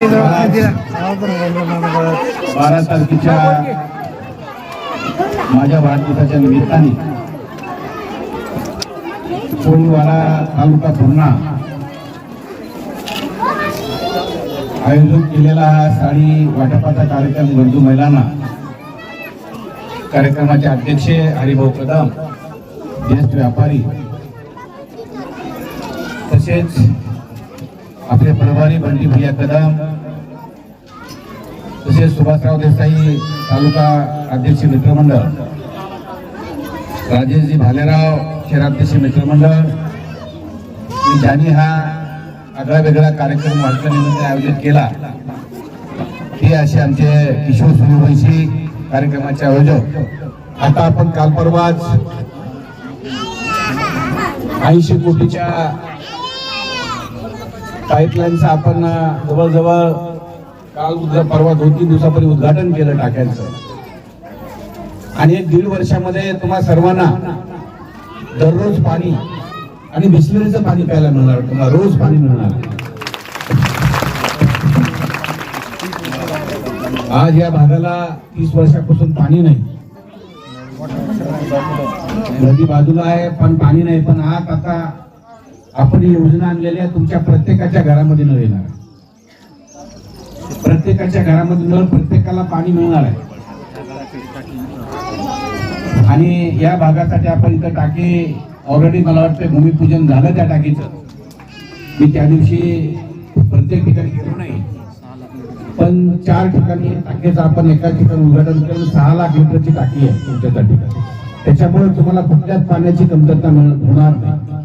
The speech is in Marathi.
12 तारखेच्या माझ्या वाढदिवसाच्या निमित्ताने कोळीवाडा तालुका पूर्णा आयोजित केलेला हा साडी वाटपाचा कार्यक्रम गरजू महिलांना कार्यक्रमाचे अध्यक्ष हरिभाऊ कदम, ज्येष्ठ व्यापारी तसेच आपले प्रभारी बंटी भैया कदम तसेच सुभाषराव देसाई तालुका अध्यक्ष मित्रमंडळ, राजेशजी भालेराव शहराध्यक्ष मित्रमंडळ, ज्यांनी हा आगळा वेगळा कार्यक्रम वाटण्यानिमित्त आयोजित केला ते असे आमचे किशोर सूर्यवंशी कार्यक्रमाचे आयोजक। आता आपण काल परवाच 80 कोटीच्या पाईपलाईनचं आपण जवळजवळ काल परवा 2-3 दिवसापूर्वी उद्घाटन केलं टाक्यांचं, आणि 1-1.5 वर्षामध्ये तुम्हा सर्वांना दररोज पाणी आणि बिस्लरीचं पाणी प्यायला मिळणार, तुम्हाला रोज पाणी मिळणार। आज या भागाला 30 वर्षापासून पाणी नाही, नदी बाजूला आहे पण पाणी नाही, पण आज आता आपण ही योजना आणलेली आहे, तुमच्या प्रत्येकाच्या घरामध्ये नळ येणार, प्रत्येकाच्या घरामध्ये नळ, प्रत्येकाला पाणी मिळणार आहे। आणि या भागासाठी आपण इथं टाकी ऑलरेडी मला वाटतं भूमिपूजन झालं त्या टाकीचं, मी त्या दिवशी प्रत्येक ठिकाणी गेलो नाही, पण 4 ठिकाणी टाकीचं आपण एका ठिकाणी उद्घाटन केलं। 6 लाख लिटरची टाकी आहे तुमच्यासाठी, त्याच्यामुळे तुम्हाला कुठल्याच पाण्याची कमतरता होणार नाही।